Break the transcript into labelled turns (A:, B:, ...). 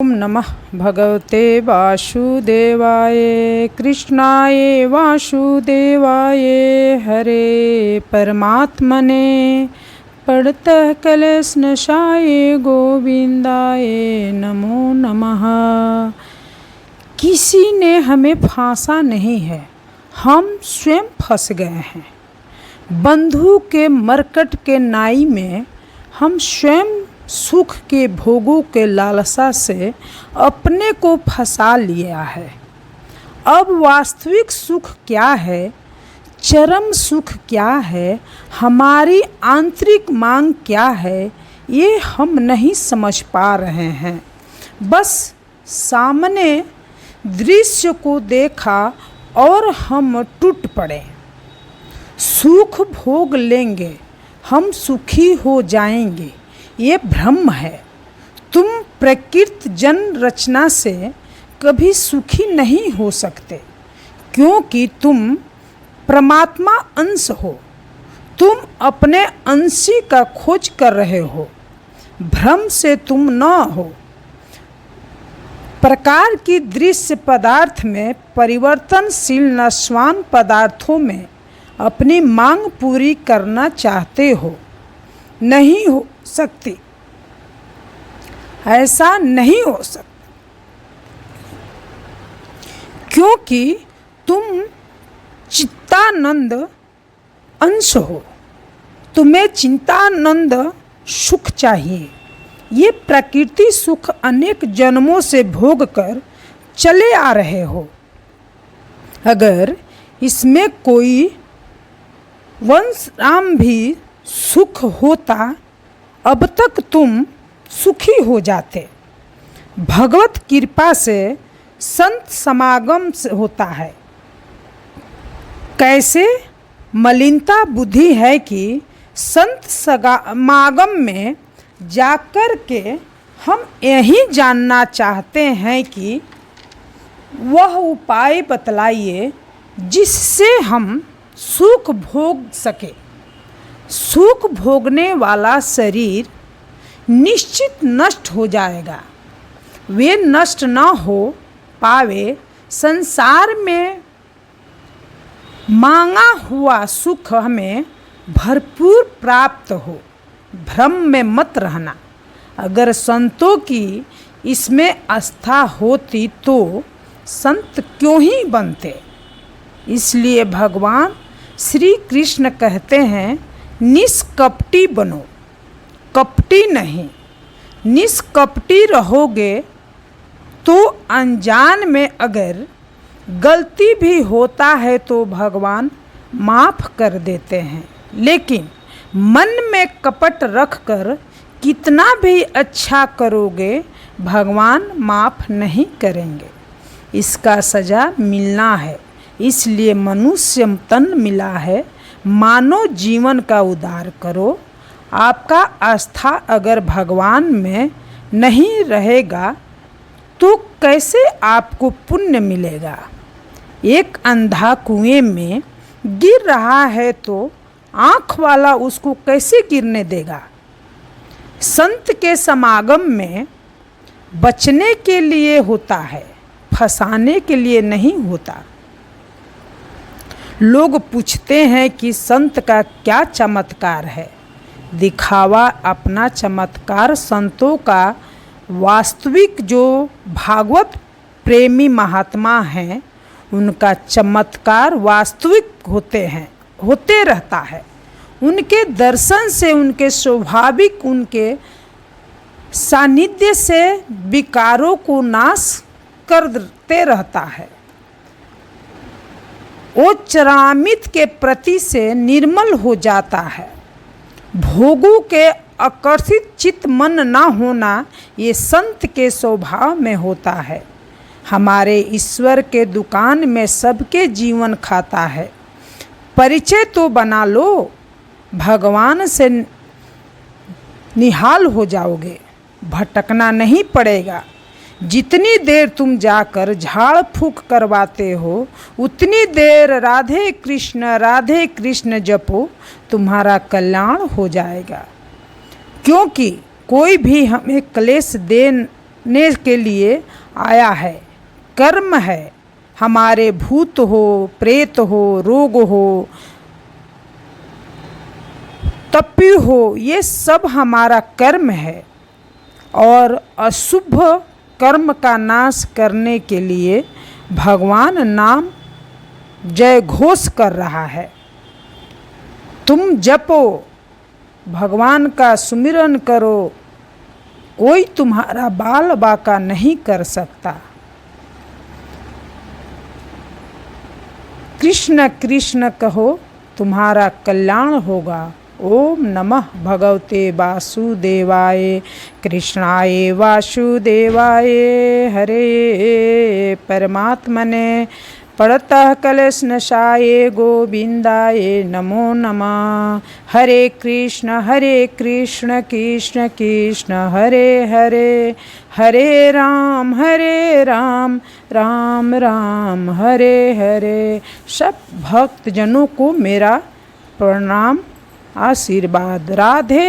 A: ओम नमः भगवते वासुदेवाय कृष्णाय वासुदेवाय हरे परमात्मने पढ़तः कलशनाशाय गोविंदाय नमो नमः। किसी ने हमें फांसा नहीं है, हम स्वयं फंस गए हैं। बंधु के मरकट के नाई में हम स्वयं सुख के भोगों के लालसा से अपने को फंसा लिया है। अब वास्तविक सुख क्या है, चरम सुख क्या है, हमारी आंतरिक मांग क्या है, ये हम नहीं समझ पा रहे हैं। बस सामने दृश्य को देखा और हम टूट पड़े। सुख भोग लेंगे, हम सुखी हो जाएंगे, ये भ्रम है। तुम प्रकृति जन रचना से कभी सुखी नहीं हो सकते, क्योंकि तुम परमात्मा अंश हो। तुम अपने अंशी का खोज कर रहे हो, भ्रम से तुम न हो। प्रकार की दृश्य पदार्थ में परिवर्तनशील नश्वान पदार्थों में अपनी मांग पूरी करना चाहते हो, नहीं हो सकती। ऐसा नहीं हो सकता, क्योंकि तुम चित्तानंद अंश हो। तुम्हें चिंतानंद सुख चाहिए। ये प्रकृति सुख अनेक जन्मों से भोग कर चले आ रहे हो। अगर इसमें कोई वंशराम भी सुख होता, अब तक तुम सुखी हो जाते। भगवत कृपा से संत समागम होता है। कैसे मलिनता बुद्धि है कि संत समागम में जाकर के हम यही जानना चाहते हैं कि वह उपाय बतलाइए जिससे हम सुख भोग सके। सुख भोगने वाला शरीर निश्चित नष्ट हो जाएगा। वे नष्ट न हो पावे, संसार में मांगा हुआ सुख हमें भरपूर प्राप्त हो। भ्रम में मत रहना। अगर संतों की इसमें आस्था होती तो संत क्यों ही बनते। इसलिए भगवान श्री कृष्ण कहते हैं, निष्कपटी बनो, कपटी नहीं। निष्कपटी रहोगे तो अनजान में अगर गलती भी होता है तो भगवान माफ़ कर देते हैं, लेकिन मन में कपट रखकर कितना भी अच्छा करोगे भगवान माफ़ नहीं करेंगे। इसका सज़ा मिलना है। इसलिए मनुष्य तन मिला है, मानव जीवन का उद्धार करो। आपका आस्था अगर भगवान में नहीं रहेगा तो कैसे आपको पुण्य मिलेगा। एक अंधा कुएं में गिर रहा है तो आँख वाला उसको कैसे गिरने देगा। संत के समागम में बचने के लिए होता है, फंसाने के लिए नहीं होता। लोग पूछते हैं कि संत का क्या चमत्कार है। दिखावा अपना चमत्कार। संतों का वास्तविक जो भागवत प्रेमी महात्मा हैं, उनका चमत्कार वास्तविक होते रहता है। उनके दर्शन से, उनके स्वाभाविक, उनके सानिध्य से विकारों को नाश करते रहता है। वो चरामित के प्रति से निर्मल हो जाता है। भोगों के आकर्षित चित्त मन न होना ये संत के स्वभाव में होता है। हमारे ईश्वर के दुकान में सबके जीवन खाता है। परिचय तो बना लो, भगवान से निहाल हो जाओगे, भटकना नहीं पड़ेगा। जितनी देर तुम जाकर झाड़ फूक करवाते हो, उतनी देर राधे कृष्ण जपो, तुम्हारा कल्याण हो जाएगा। क्योंकि कोई भी हमें क्लेश दे ने के लिए आया है। कर्म है, हमारे भूत हो, प्रेत हो, रोग हो, तपी हो, ये सब हमारा कर्म है। और अशुभ कर्म का नाश करने के लिए भगवान नाम जय घोष कर रहा है। तुम जपो, भगवान का सुमिरन करो, कोई तुम्हारा बाल बाका नहीं कर सकता। कृष्ण कृष्ण कहो, तुम्हारा कल्याण होगा। ओम नमः भगवते वासुदेवाय कृष्णाय वासुदेवाय हरे परमात्मने पड़तः कलशनशाय गोविंदाय नमो नमः। हरे कृष्ण कृष्ण कृष्ण हरे हरे, हरे राम राम राम हरे हरे। सब भक्तजनों को मेरा प्रणाम, आशीर्वाद। राधे।